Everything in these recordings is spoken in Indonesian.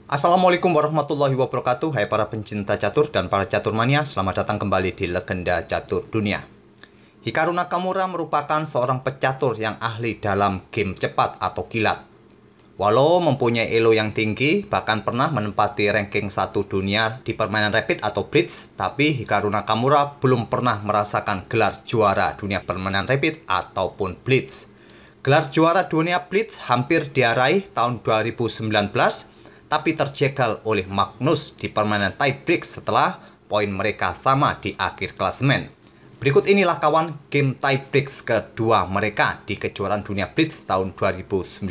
Assalamualaikum warahmatullahi wabarakatuh. Hai para pencinta catur dan para catur mania, selamat datang kembali di Legenda Catur Dunia. Hikaru Nakamura merupakan seorang pecatur yang ahli dalam game cepat atau kilat. Walau mempunyai elo yang tinggi, bahkan pernah menempati ranking 1 dunia di permainan rapid atau blitz, tapi Hikaru Nakamura belum pernah merasakan gelar juara dunia permainan rapid ataupun blitz. Gelar juara dunia blitz hampir diraih tahun 2019, tapi terjegal oleh Magnus di permainan tiebreak setelah poin mereka sama di akhir klasemen. Berikut inilah kawan game tiebreak kedua mereka di kejuaraan dunia blitz tahun 2019.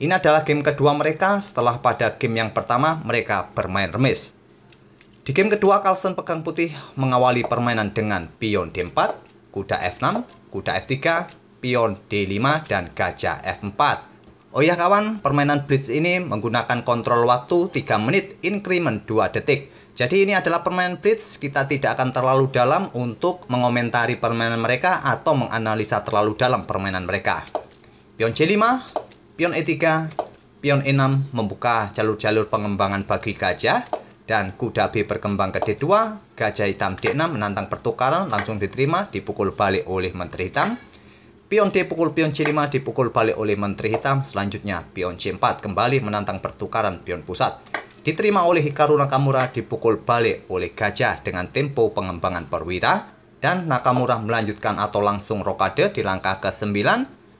Ini adalah game kedua mereka setelah pada game yang pertama mereka bermain remis. Di game kedua Carlsen pegang putih mengawali permainan dengan pion D4, kuda F6, kuda F3, pion D5, dan gajah F4. Oh ya kawan, permainan blitz ini menggunakan kontrol waktu 3 menit increment 2 detik. Jadi ini adalah permainan blitz, kita tidak akan terlalu dalam untuk mengomentari permainan mereka atau menganalisa terlalu dalam permainan mereka. Pion C5, pion E3, pion E6 membuka jalur-jalur pengembangan bagi gajah, dan kuda B berkembang ke D2, gajah hitam D6 menantang pertukaran, langsung diterima, dipukul balik oleh menteri hitam. Pion D pukul pion C5 dipukul balik oleh menteri hitam. Selanjutnya pion C4 kembali menantang pertukaran pion pusat. Diterima oleh Hikaru Nakamura, dipukul balik oleh gajah dengan tempo pengembangan perwira. Dan Nakamura melanjutkan atau langsung rokade di langkah ke-9.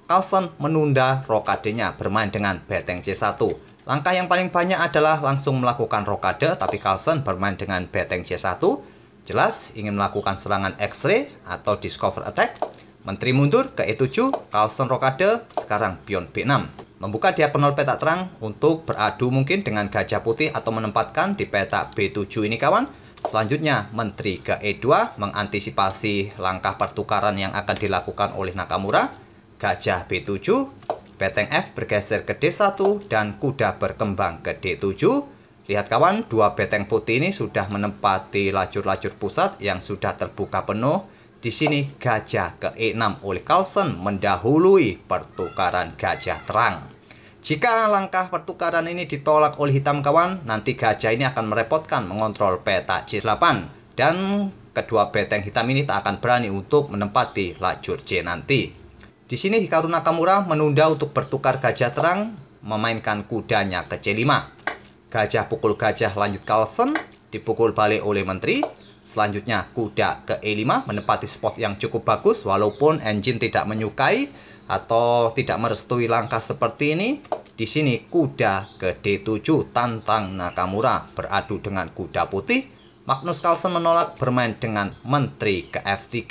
Carlsen menunda rokadenya bermain dengan beteng C1. Langkah yang paling banyak adalah langsung melakukan rokade, tapi Carlsen bermain dengan beteng C1. Jelas ingin melakukan serangan X-ray atau discover attack. Menteri mundur ke E7, Carlsen rokade, sekarang pion B6. Membuka diagonal petak terang untuk beradu mungkin dengan gajah putih atau menempatkan di petak B7 ini kawan. Selanjutnya menteri ke E2 mengantisipasi langkah pertukaran yang akan dilakukan oleh Nakamura. Gajah B7, beteng F bergeser ke D1 dan kuda berkembang ke D7. Lihat kawan, dua beteng putih ini sudah menempati lajur-lajur pusat yang sudah terbuka penuh. Di sini gajah ke E6 oleh Carlsen mendahului pertukaran gajah terang. Jika langkah pertukaran ini ditolak oleh hitam kawan, nanti gajah ini akan merepotkan mengontrol petak C8. Dan kedua beteng hitam ini tak akan berani untuk menempati lajur C nanti. Di sini Hikaru Nakamura menunda untuk bertukar gajah terang, memainkan kudanya ke C5. Gajah pukul gajah lanjut Carlsen, dipukul balik oleh menteri. Selanjutnya kuda ke E5 menempati spot yang cukup bagus walaupun engine tidak menyukai atau tidak merestui langkah seperti ini. Di sini kuda ke D7 tantang Nakamura beradu dengan kuda putih. Magnus Carlsen menolak bermain dengan menteri ke F3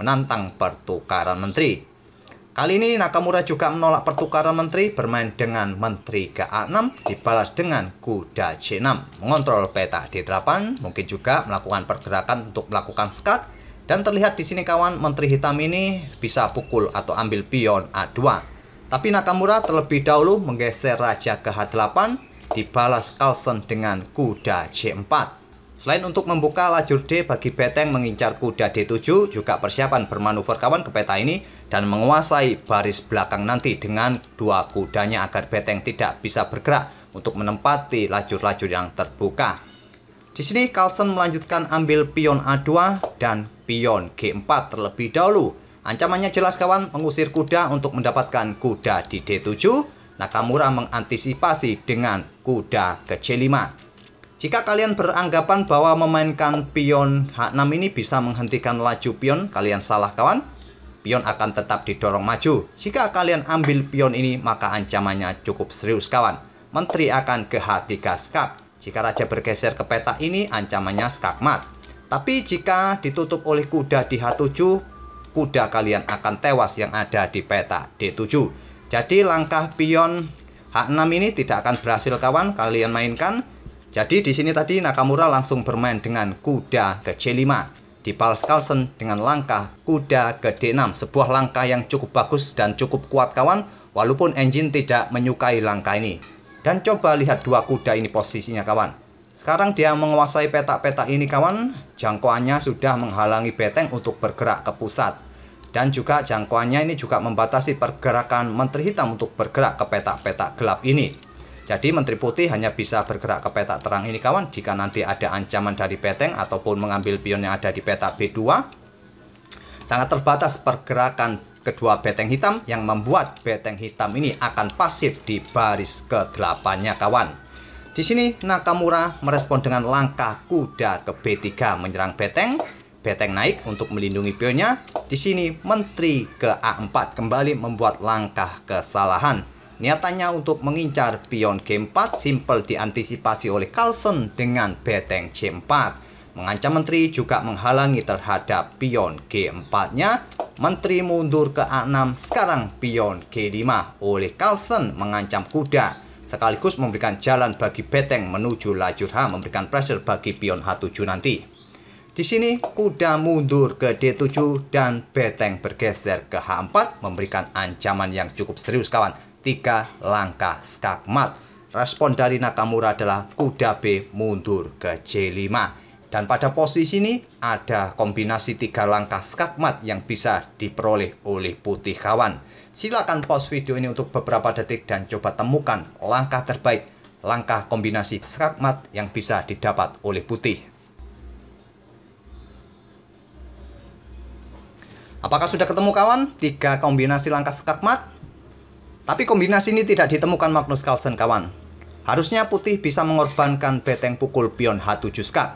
menantang pertukaran menteri. Kali ini Nakamura juga menolak pertukaran menteri bermain dengan menteri ke A6 dibalas dengan kuda C6 mengontrol petak D8, mungkin juga melakukan pergerakan untuk melakukan skak. Dan terlihat di sini kawan, menteri hitam ini bisa pukul atau ambil pion A2. Tapi Nakamura terlebih dahulu menggeser raja ke H8 dibalas Carlsen dengan kuda C4. Selain untuk membuka lajur D bagi beteng mengincar kuda D7, juga persiapan bermanuver kawan ke peta ini dan menguasai baris belakang nanti dengan dua kudanya agar beteng tidak bisa bergerak untuk menempati lajur-lajur yang terbuka. Di sini Carlsen melanjutkan ambil pion A2 dan pion G4 terlebih dahulu. Ancamannya jelas kawan, mengusir kuda untuk mendapatkan kuda di D7. Nakamura mengantisipasi dengan kuda ke C5. Jika kalian beranggapan bahwa memainkan pion H6 ini bisa menghentikan laju pion, kalian salah kawan. Pion akan tetap didorong maju. Jika kalian ambil pion ini, maka ancamannya cukup serius kawan. Menteri akan ke H3 skak. Jika raja bergeser ke peta ini, ancamannya skak mat. Tapi jika ditutup oleh kuda di H7, kuda kalian akan tewas yang ada di peta D7. Jadi langkah pion H6 ini tidak akan berhasil kawan kalian mainkan. Jadi di sini tadi Nakamura langsung bermain dengan kuda ke C5. Dibalas Carlsen dengan langkah kuda ke D6. Sebuah langkah yang cukup bagus dan cukup kuat kawan, walaupun engine tidak menyukai langkah ini. Dan coba lihat dua kuda ini posisinya kawan. Sekarang dia menguasai petak-petak ini kawan. Jangkauannya sudah menghalangi beteng untuk bergerak ke pusat. Dan juga jangkauannya ini juga membatasi pergerakan menteri hitam untuk bergerak ke petak-petak gelap ini. Jadi Menteri Putih hanya bisa bergerak ke petak terang ini kawan jika nanti ada ancaman dari beteng ataupun mengambil pion yang ada di petak B2. Sangat terbatas pergerakan kedua beteng hitam yang membuat beteng hitam ini akan pasif di baris ke-8-nya kawan. Di sini Nakamura merespon dengan langkah kuda ke B3 menyerang beteng. Beteng naik untuk melindungi pionnya. Di sini Menteri ke A4 kembali membuat langkah kesalahan. Niatannya untuk mengincar pion G4 simpel diantisipasi oleh Carlsen dengan beteng C4. Mengancam Menteri juga menghalangi terhadap pion G4-nya. Menteri mundur ke A6, sekarang pion G5 oleh Carlsen mengancam kuda. Sekaligus memberikan jalan bagi beteng menuju lajur H, memberikan pressure bagi pion H7 nanti. Di sini kuda mundur ke D7 dan beteng bergeser ke H4, memberikan ancaman yang cukup serius kawan. 3 langkah skakmat. Respon dari Nakamura adalah kuda B mundur ke C5. Dan pada posisi ini ada kombinasi 3 langkah skakmat yang bisa diperoleh oleh putih kawan. Silakan pause video ini untuk beberapa detik dan coba temukan langkah terbaik, langkah kombinasi skakmat yang bisa didapat oleh putih. Apakah sudah ketemu kawan 3 kombinasi langkah skakmat? Tapi kombinasi ini tidak ditemukan Magnus Carlsen kawan. Harusnya putih bisa mengorbankan beteng pukul pion H7 skak.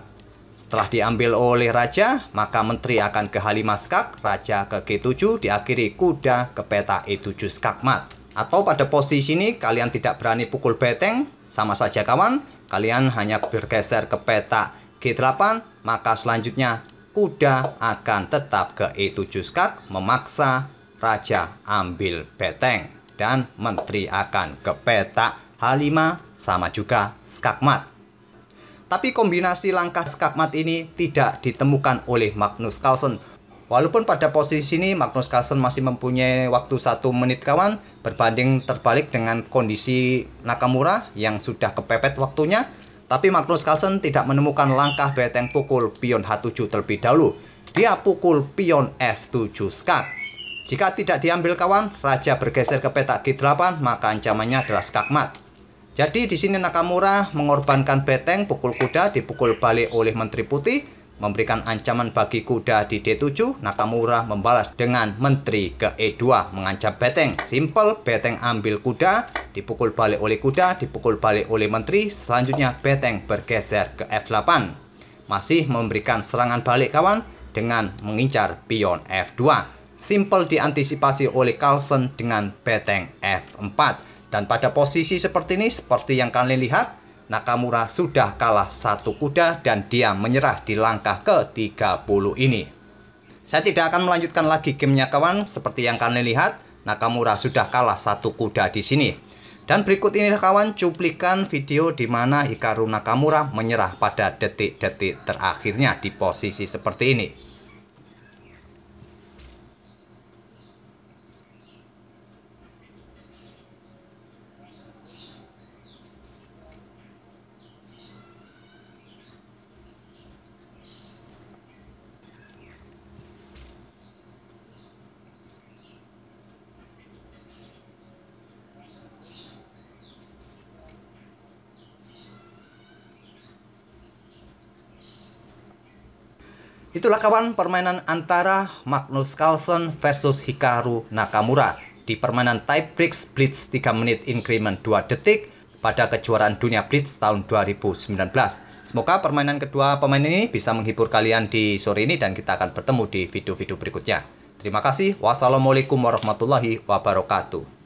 Setelah diambil oleh raja, maka menteri akan ke H5 skak, raja ke G7, diakhiri kuda ke peta E7 skakmat. Atau pada posisi ini kalian tidak berani pukul beteng, sama saja kawan. Kalian hanya bergeser ke peta G8, maka selanjutnya kuda akan tetap ke E7 skak, memaksa raja ambil beteng. Dan menteri akan ke peta H5 sama juga skakmat. Tapi kombinasi langkah skakmat ini tidak ditemukan oleh Magnus Carlsen. Walaupun pada posisi ini Magnus Carlsen masih mempunyai waktu 1 menit kawan, berbanding terbalik dengan kondisi Nakamura yang sudah kepepet waktunya. Tapi Magnus Carlsen tidak menemukan langkah beteng pukul pion H7 terlebih dahulu. Dia pukul pion F7 skak. Jika tidak diambil kawan, raja bergeser ke petak G8, maka ancamannya adalah skakmat. Jadi di sini Nakamura mengorbankan beteng, pukul kuda dipukul balik oleh Menteri Putih, memberikan ancaman bagi kuda di D7. Nakamura membalas dengan Menteri ke E2, mengancam beteng. Simple, beteng ambil kuda, dipukul balik oleh kuda, dipukul balik oleh Menteri. Selanjutnya beteng bergeser ke F8. Masih memberikan serangan balik kawan dengan mengincar pion F2. Simple diantisipasi oleh Carlsen dengan beteng F4. Dan pada posisi seperti ini, seperti yang kalian lihat, Nakamura sudah kalah 1 kuda dan dia menyerah di langkah ke-30 ini. Saya tidak akan melanjutkan lagi gamenya kawan. Seperti yang kalian lihat, Nakamura sudah kalah 1 kuda di sini. Dan berikut ini kawan cuplikan video di mana Hikaru Nakamura menyerah pada detik-detik terakhirnya di posisi seperti ini. Itulah kawan permainan antara Magnus Carlsen versus Hikaru Nakamura di permainan tie break blitz 3 menit increment 2 detik pada kejuaraan dunia blitz tahun 2019. Semoga permainan kedua pemain ini bisa menghibur kalian di sore ini dan kita akan bertemu di video-video berikutnya. Terima kasih. Wassalamualaikum warahmatullahi wabarakatuh.